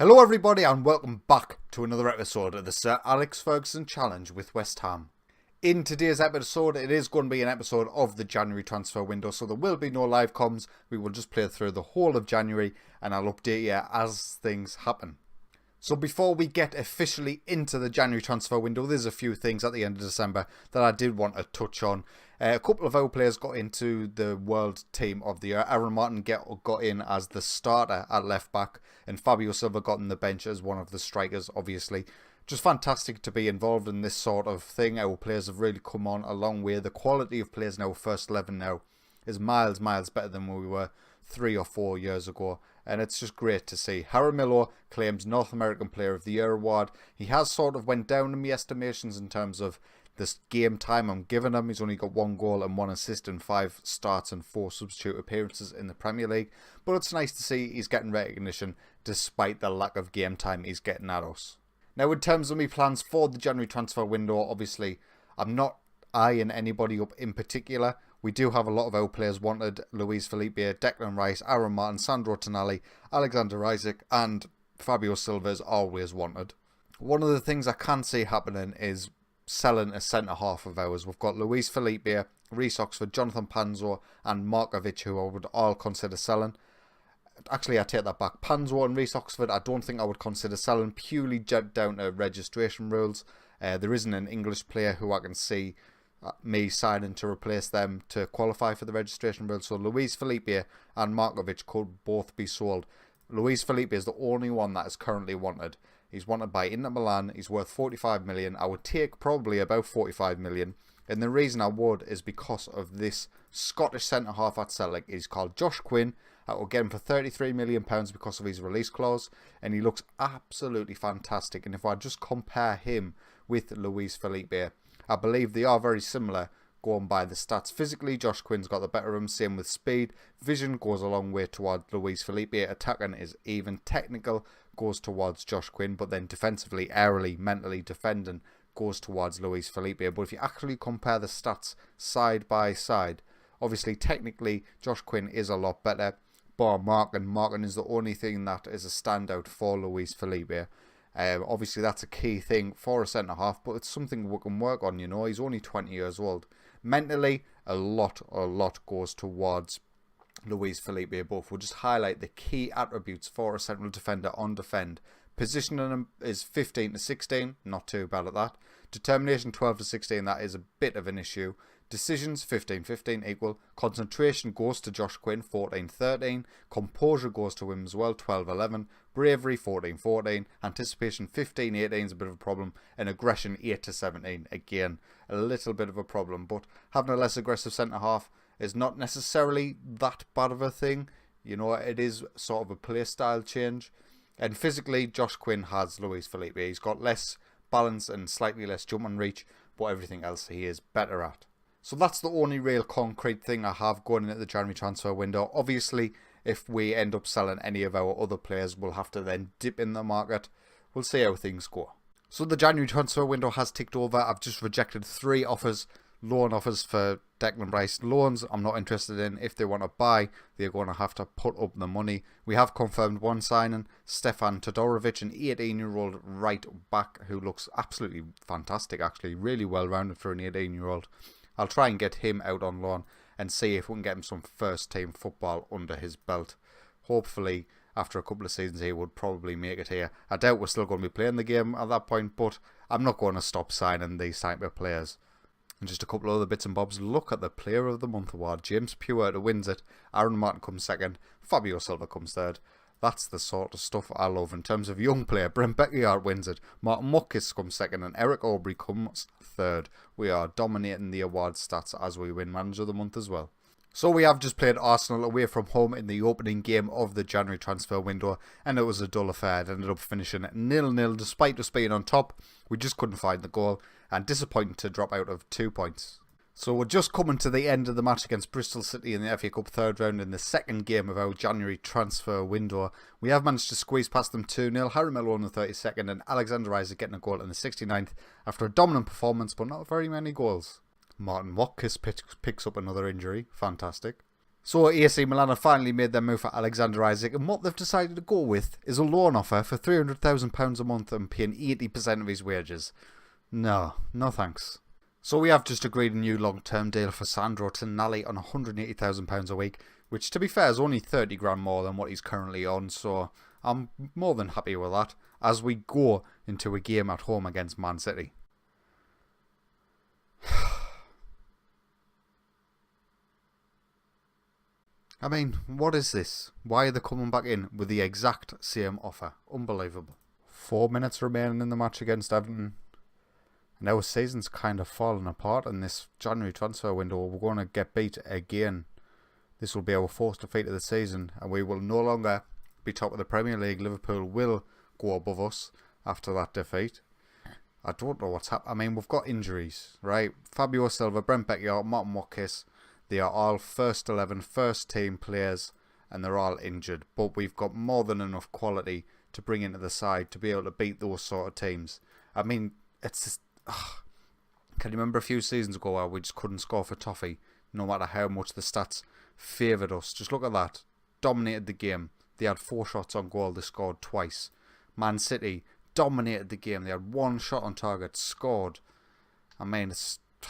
Hello everybody and welcome back to another episode of the Sir Alex Ferguson Challenge with West Ham. In today's episode, it is going to be an episode of the January transfer window, so there will be no live comms. We will just play through the whole of January and I'll update you as things happen. So before we get officially into the January transfer window, there's a few things at the end of December that I did want to touch on. A couple of our players got into the World Team of the Year. Aaron Martin got in as the starter at left back, and Fabio Silva got on the bench as one of the strikers, obviously. Just fantastic to be involved in this sort of thing. Our players have really come on a long way. The quality of players in our first 11 now is miles better than we were 3 or 4 years ago. And it's just great to see. Jaramillo claims North American Player of the Year award. He has sort of went down in my estimations in terms of this game time I'm giving him. He's only got 1 goal and 1 assist in 5 starts and 4 substitute appearances in the Premier League. But it's nice to see he's getting recognition despite the lack of game time he's getting at us. Now in terms of my plans for the January transfer window, obviously I'm not eyeing anybody up in particular. We do have a lot of our players wanted: Luis Felipe, Declan Rice, Aaron Martin, Sandro Tonali, Alexander Isak and Fabio Silva is always wanted. One of the things I can see happening is selling a centre-half of ours. We've got Luis Felipe, Reece Oxford, Jonathan Panzo and Markovic, who I would all consider selling. Actually, I take that back. Panzo and Reece Oxford I don't think I would consider selling, purely down to registration rules. There isn't an English player who I can see me signing to replace them to qualify for the registration rules. So Luis Felipe and Markovic could both be sold. Luis Felipe is the only one that is currently wanted. He's wanted by Inter Milan. He's worth 45 million. I would take probably about 45 million. And the reason I would is because of this Scottish centre-half at Celtic. He's called Josh Quinn. I will get him for £33 million because of his release clause. And he looks absolutely fantastic. And if I just compare him with Luis Felipe, I believe they are very similar going by the stats. Physically, Josh Quinn's got the better of him, same with speed. Vision goes a long way towards Luis Felipe. Attacking is even. Technical goes towards Josh Quinn, but then defensively, aerially, mentally defending goes towards Luis Felipe. But if you actually compare the stats side by side, obviously technically Josh Quinn is a lot better. Bar Markin. Markin is the only thing that is a standout for Luis Felipe. Obviously that's a key thing for a centre-half, but it's something we can work on, you know. He's only 20 years old. Mentally, a lot goes towards Luis Felipe. But we'll just highlight the key attributes for a central defender on defend. Positioning him is 15 to 16, not too bad at that. Determination 12 to 16, that is a bit of an issue. Decisions 15-15 equal. Concentration goes to Josh Quinn 14-13. Composure goes to him as well 12-11. Bravery 14-14. Anticipation 15-18 is a bit of a problem. And aggression 8-17, again a little bit of a problem. But having a less aggressive centre half is not necessarily that bad of a thing. You know, it is sort of a play style change. And physically, Josh Quinn has Luis Felipe. He's got less balance and slightly less jump and reach, but everything else he is better at. So that's the only real concrete thing I have going into the January transfer window. Obviously, if we end up selling any of our other players, we'll have to then dip in the market. We'll see how things go. So the January transfer window has ticked over. I've just rejected 3 offers. Loan offers for Declan Rice. Loans I'm not interested in. If they want to buy, they're going to have to put up the money. We have confirmed one signing, Stefan Todorovic, an 18-year-old right back who looks absolutely fantastic, actually. Really well rounded for an 18-year-old. I'll try and get him out on loan and see if we can get him some first team football under his belt. Hopefully, after a couple of seasons, he would probably make it here. I doubt we're still going to be playing the game at that point, but I'm not going to stop signing these type of players. And just a couple of other bits and bobs. Look at the Player of the Month award. James Pure wins it. Aaron Martin comes second. Fabio Silva comes third. That's the sort of stuff I love. In terms of young player, Brent Beckiard wins it. Martin Muckis comes second and Eric Aubrey comes third. We are dominating the award stats as we win Manager of the Month as well. So we have just played Arsenal away from home in the opening game of the January transfer window, and it was a dull affair. It ended up finishing 0-0 despite us being on top. We just couldn't find the goal, and disappointing to drop out of 2 points. So we're just coming to the end of the match against Bristol City in the FA Cup third round in the second game of our January transfer window. We have managed to squeeze past them 2-0. Jaramillo on the 32nd and Alexander Isak getting a goal in the 69th after a dominant performance but not very many goals. Martin Watkins picks up another injury. Fantastic. So AC Milan have finally made their move for Alexander Isak, and what they've decided to go with is a loan offer for £300,000 a month and paying 80% of his wages. No thanks. So we have just agreed a new long-term deal for Sandro Tonali on £180,000 a week, which to be fair is only 30 grand more than what he's currently on, so I'm more than happy with that as we go into a game at home against Man City. I mean, what is this? Why are they coming back in with the exact same offer? Unbelievable. 4 minutes remaining in the match against Everton. And our season's kind of falling apart in this January transfer window. We're going to get beat again. This will be our fourth defeat of the season, and we will no longer be top of the Premier League. Liverpool will go above us after that defeat. I don't know what's happening. I mean, we've got injuries, right? Fabio Silva, Brent Beckier, Martin Watkins. They are all first 11, first team players, and they're all injured. But we've got more than enough quality to bring into the side to be able to beat those sort of teams. I mean, it's just... Can you remember a few seasons ago where we just couldn't score for toffee, no matter how much the stats favoured us? Just look at that. Dominated the game. They had 4 shots on goal. They scored twice. Man City dominated the game. They had 1 shot on target. Scored. I mean, it's... I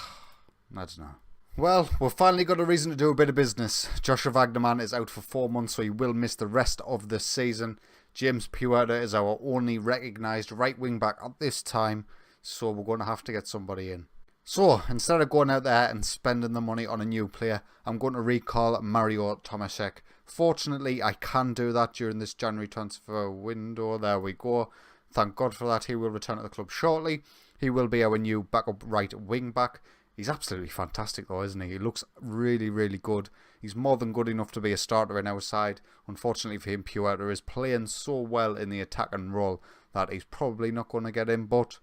don't know. Well, we've finally got a reason to do a bit of business. Joshua Wagnerman is out for 4 months, so he will miss the rest of the season. James Puerta is our only recognised right wing back at this time, so we're going to have to get somebody in. So, instead of going out there and spending the money on a new player, I'm going to recall Mario Tomaszek. Fortunately, I can do that during this January transfer window. There we go. Thank God for that. He will return to the club shortly. He will be our new backup right wing back. He's absolutely fantastic though, isn't he? He looks really, really good. He's more than good enough to be a starter in our side. Unfortunately for him, Puerta is playing so well in the attacking role that he's probably not going to get in, but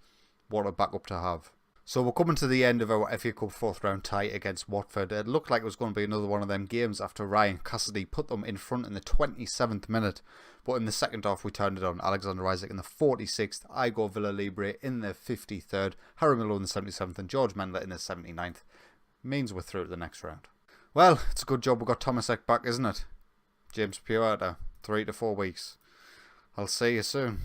what a backup to have. So we're coming to the end of our FA Cup 4th round tie against Watford. It looked like it was going to be another one of them games after Ryan Cassidy put them in front in the 27th minute. But in the second half we turned it on. Alexander Isak in the 46th, Igor Villalibre in the 53rd, Harry Milo in the 77th and George Mendler in the 79th. Means we're through to the next round. Well, it's a good job we got Tomaszek back, isn't it? James Puerta, 3 to 4 weeks. I'll see you soon.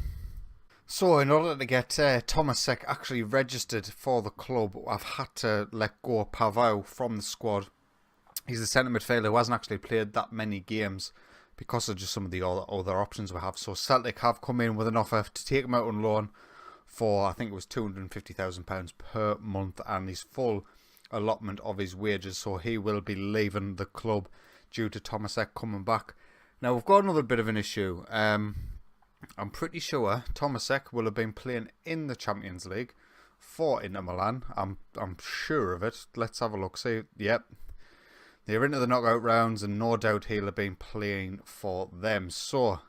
So, in order to get Tomaszek actually registered for the club, I've had to let go Pavao from the squad. He's the centre midfielder who hasn't actually played that many games because of just some of the other options we have. So, Celtic have come in with an offer to take him out on loan for, I think it was £250,000 per month, and his full allotment of his wages. So, he will be leaving the club due to Tomaszek coming back. Now, we've got another bit of an issue. I'm pretty sure Tomaszek will have been playing in the Champions League for Inter Milan. I'm sure of it. Let's have a look. See, yep. They're into the knockout rounds and no doubt he'll have been playing for them. So,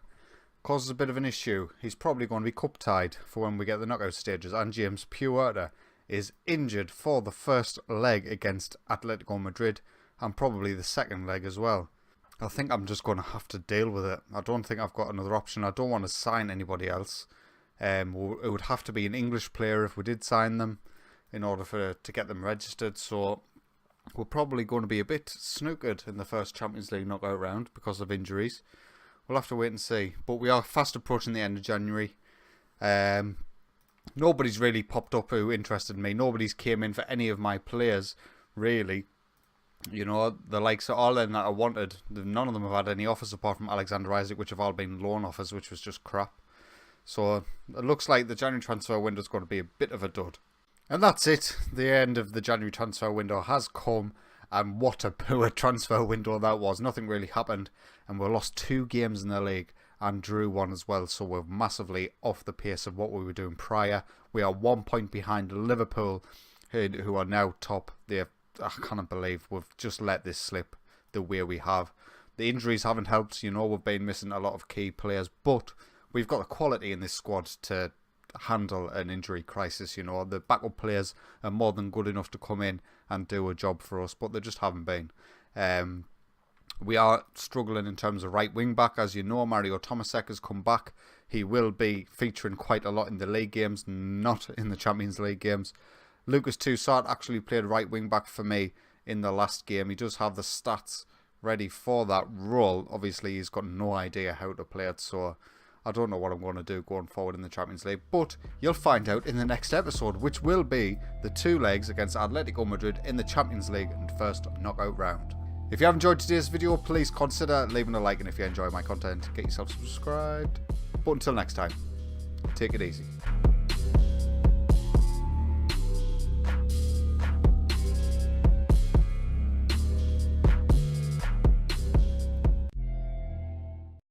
causes a bit of an issue. He's probably going to be cup tied for when we get the knockout stages. And James Puerta is injured for the first leg against Atletico Madrid and probably the second leg as well. I think I'm just going to have to deal with it. I don't think I've got another option. I don't want to sign anybody else. It would have to be an English player if we did sign them in order to get them registered. So we're probably going to be a bit snookered in the first Champions League knockout round because of injuries. We'll have to wait and see. But we are fast approaching the end of January. Nobody's really popped up who interested me. Nobody's came in for any of my players, really. You know, the likes of all them that I wanted, none of them have had any offers apart from Alexander Isak, which have all been loan offers, which was just crap. So it looks like the January transfer window is going to be a bit of a dud. And that's it. The end of the January transfer window has come, and what a poor transfer window that was. Nothing really happened, and we lost 2 games in the league and drew 1 as well. So we're massively off the pace of what we were doing prior. We are 1 point behind Liverpool, who are now top. I cannot believe we've just let this slip the way we have. The injuries haven't helped. You know, we've been missing a lot of key players, but we've got the quality in this squad to handle an injury crisis. You know, the backup players are more than good enough to come in and do a job for us, but they just haven't been. We are struggling in terms of right wing back. As you know, Mario Tomaszek has come back. He will be featuring quite a lot in the league games, not in the Champions League games. Lucas Toussaint actually played right wing back for me in the last game. He does have the stats ready for that role. Obviously, he's got no idea how to play it, so I don't know what I'm going to do going forward in the Champions League, but you'll find out in the next episode, which will be the 2 legs against Atletico Madrid in the Champions League and first knockout round. If you have enjoyed today's video, please consider leaving a like, and if you enjoy my content, get yourself subscribed. But until next time, take it easy.